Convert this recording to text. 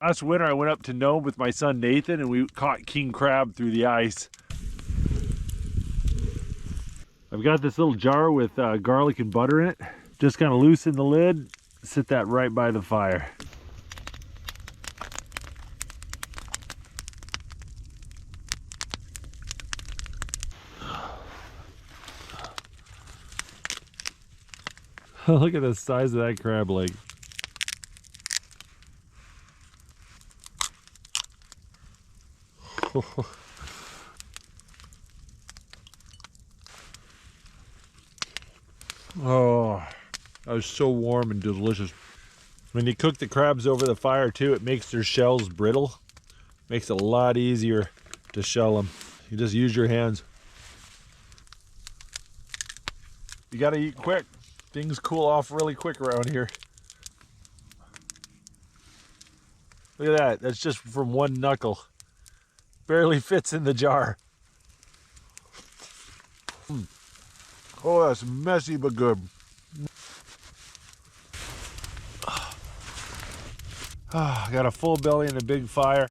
Last winter I went up to Nome with my son Nathan and we caught king crab through the ice. I've got this little jar with garlic and butter in it. Just kind of loosen the lid, sit that right by the fire. Look at the size of that crab leg. Oh, that was so warm and delicious. When you cook the crabs over the fire too, it makes their shells brittle. Makes it a lot easier to shell them. You just use your hands. You gotta eat quick. Things cool off really quick around here. Look at that, that's just from one knuckle. Barely fits in the jar. Oh, that's messy but good. I got a full belly and a big fire.